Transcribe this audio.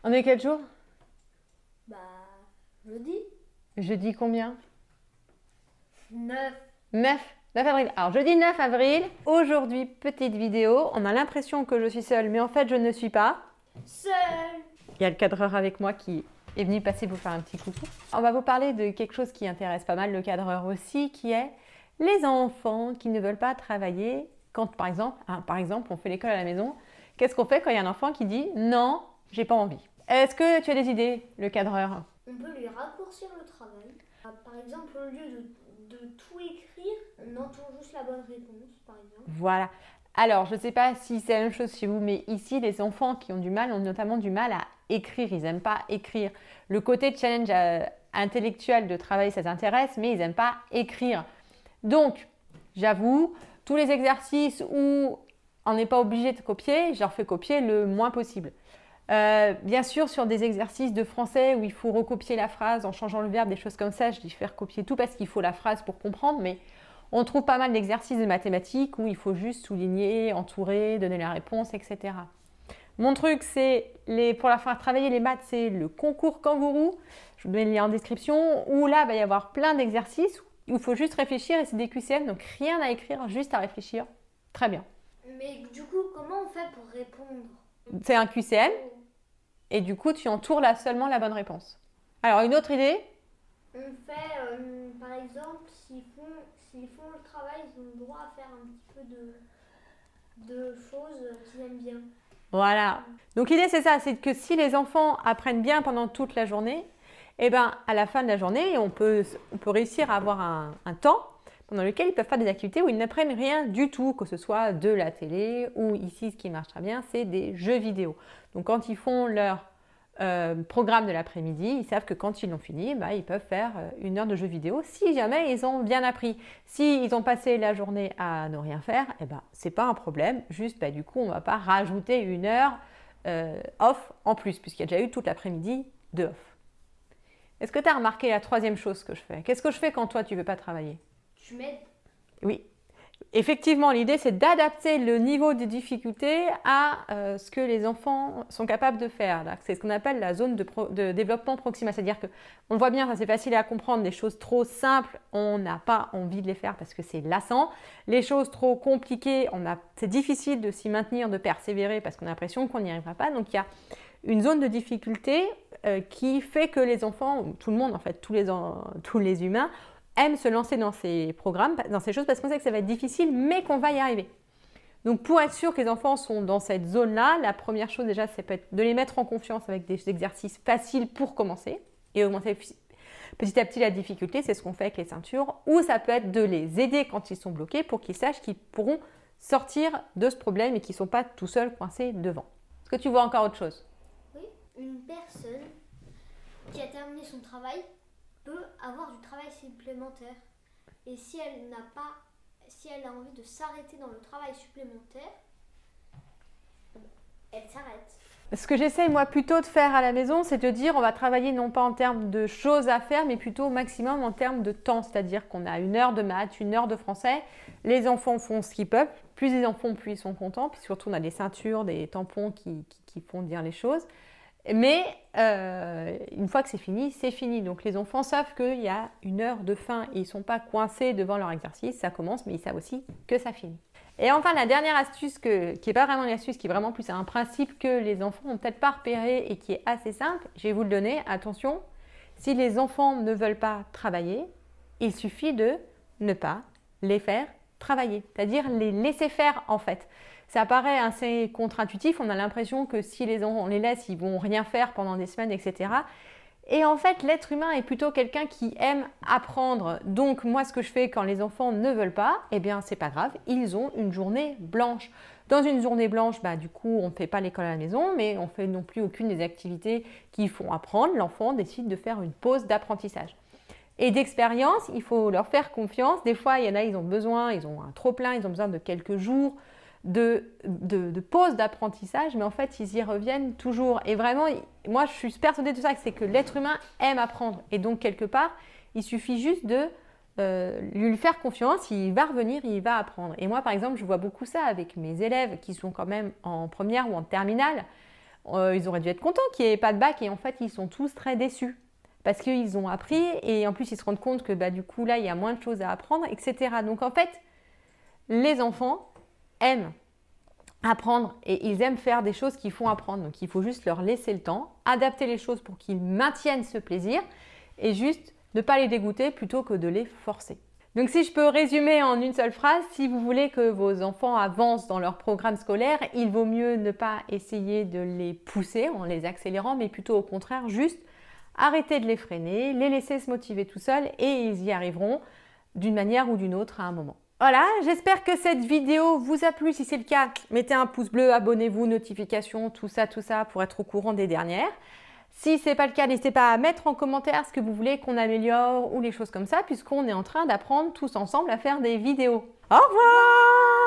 On est quel jour? Bah, jeudi. Jeudi combien? 9. 9 avril. Alors jeudi 9 avril, aujourd'hui petite vidéo. On a l'impression que je suis seule, mais en fait je ne suis pas. Seul. Il y a le cadreur avec moi qui est venu passer vous faire un petit coucou. On va vous parler de quelque chose qui intéresse pas mal le cadreur aussi, qui est les enfants qui ne veulent pas travailler quand par exemple on fait l'école à la maison. Qu'est-ce qu'on fait quand il y a un enfant qui dit non, j'ai pas envie? Est-ce que tu as des idées, le cadreur? On peut lui raccourcir le travail. Par exemple, au lieu de tout écrire, on entoure juste la bonne réponse, par exemple. Voilà. Alors, je ne sais pas si c'est la même chose chez vous, mais ici, les enfants qui ont du mal ont notamment du mal à écrire. Ils n'aiment pas écrire. Le côté challenge intellectuel de travail, ça t'intéresse, mais ils n'aiment pas écrire. Donc, j'avoue, tous les exercices où on n'est pas obligé de copier, je leur fais copier le moins possible. Bien sûr, sur des exercices de français où il faut recopier la phrase en changeant le verbe, des choses comme ça, je dis faire copier tout parce qu'il faut la phrase pour comprendre, mais on trouve pas mal d'exercices de mathématiques où il faut juste souligner, entourer, donner la réponse, etc. Mon truc, c'est, pour la faire travailler les maths, c'est le concours kangourou. Je vous mets le lien en description, où là, il va y avoir plein d'exercices où il faut juste réfléchir et c'est des QCM, donc rien à écrire, juste à réfléchir. Très bien. Mais du coup, comment on fait pour répondre? C'est un QCM et du coup, tu entoures là seulement la bonne réponse. Alors, une autre idée? On fait, par exemple, s'ils font le travail, ils ont le droit à faire un petit peu de choses qu'ils aiment bien. Voilà. Donc l'idée c'est ça, c'est que si les enfants apprennent bien pendant toute la journée, eh ben, à la fin de la journée, on peut réussir à avoir un temps pendant lequel ils peuvent faire des activités où ils n'apprennent rien du tout, que ce soit de la télé ou ici, ce qui marche très bien, c'est des jeux vidéo. Donc quand ils font leur programme de l'après-midi, ils savent que quand ils l'ont fini, bah, ils peuvent faire 1 heure de jeux vidéo si jamais ils ont bien appris. Si ils ont passé la journée à ne rien faire, eh ben, c'est pas un problème, juste bah, du coup on ne va pas rajouter 1 heure off en plus, puisqu'il y a déjà eu toute l'après-midi de off. Est-ce que tu as remarqué la troisième chose que je fais? Qu'est-ce que je fais quand toi tu ne veux pas travailler? Tu m'aides? Oui. Effectivement, l'idée, c'est d'adapter le niveau de difficulté à ce que les enfants sont capables de faire. C'est ce qu'on appelle la zone de développement proximal. C'est-à-dire qu'on le voit bien, c'est facile à comprendre. Les choses trop simples, on n'a pas envie de les faire parce que c'est lassant. Les choses trop compliquées, c'est difficile de s'y maintenir, de persévérer parce qu'on a l'impression qu'on n'y arrivera pas. Donc, il y a une zone de difficulté qui fait que les enfants, tout le monde en fait, tous les humains, aiment se lancer dans ces programmes, dans ces choses, parce qu'on sait que ça va être difficile, mais qu'on va y arriver. Donc pour être sûr que les enfants sont dans cette zone-là, la première chose déjà, c'est peut être de les mettre en confiance avec des exercices faciles pour commencer et augmenter petit à petit la difficulté, c'est ce qu'on fait avec les ceintures, ou ça peut être de les aider quand ils sont bloqués pour qu'ils sachent qu'ils pourront sortir de ce problème et qu'ils ne sont pas tout seuls coincés devant. Est-ce que tu vois encore autre chose? Oui. Une personne qui a terminé son travail peut avoir du travail supplémentaire. Et si elle a envie de s'arrêter dans le travail supplémentaire, elle s'arrête. Ce que j'essaye moi plutôt de faire à la maison, c'est de dire on va travailler non pas en termes de choses à faire, mais plutôt au maximum en termes de temps. C'est-à-dire qu'on a 1 heure de maths, 1 heure de français. Les enfants font ce qu'ils peuvent. Plus ils en font, plus ils sont contents. Puis surtout, on a des ceintures, des tampons qui font dire les choses. Mais une fois que c'est fini. Donc les enfants savent qu'il y a 1 heure de fin et ils ne sont pas coincés devant leur exercice. Ça commence, mais ils savent aussi que ça finit. Et enfin, la dernière astuce qui n'est pas vraiment une astuce, qui est vraiment plus un principe que les enfants n'ont peut-être pas repéré et qui est assez simple, je vais vous le donner. Attention, si les enfants ne veulent pas travailler, il suffit de ne pas les faire travailler, c'est-à-dire les laisser faire en fait. Ça paraît assez contre-intuitif, on a l'impression que si on les laisse, ils vont rien faire pendant des semaines, etc. Et en fait, l'être humain est plutôt quelqu'un qui aime apprendre. Donc moi, ce que je fais quand les enfants ne veulent pas, eh bien c'est pas grave, ils ont une journée blanche. Dans une journée blanche, bah, du coup, on ne fait pas l'école à la maison, mais on ne fait non plus aucune des activités qui font apprendre. L'enfant décide de faire une pause d'apprentissage. Et d'expérience, il faut leur faire confiance. Des fois, il y en a, ils ont un trop-plein, ils ont besoin de quelques jours de pause d'apprentissage, mais en fait, ils y reviennent toujours. Et vraiment, moi, je suis persuadée de ça, c'est que l'être humain aime apprendre. Et donc, quelque part, il suffit juste de lui faire confiance, il va revenir, il va apprendre. Et moi, par exemple, je vois beaucoup ça avec mes élèves qui sont quand même en première ou en terminale. ils auraient dû être contents qu'il n'y ait pas de bac et en fait, ils sont tous très déçus. Parce qu'ils ont appris et en plus, ils se rendent compte que du coup, là, il y a moins de choses à apprendre, etc. Donc en fait, les enfants aiment apprendre et ils aiment faire des choses qui font apprendre. Donc il faut juste leur laisser le temps, adapter les choses pour qu'ils maintiennent ce plaisir et juste ne pas les dégoûter plutôt que de les forcer. Donc si je peux résumer en une seule phrase, si vous voulez que vos enfants avancent dans leur programme scolaire, il vaut mieux ne pas essayer de les pousser en les accélérant, mais plutôt au contraire juste arrêter de les freiner, les laisser se motiver tout seuls et ils y arriveront d'une manière ou d'une autre à un moment. Voilà, j'espère que cette vidéo vous a plu. Si c'est le cas, mettez un pouce bleu, abonnez-vous, notifications, tout ça pour être au courant des dernières. Si ce n'est pas le cas, n'hésitez pas à mettre en commentaire ce que vous voulez qu'on améliore ou les choses comme ça, puisqu'on est en train d'apprendre tous ensemble à faire des vidéos. Au revoir!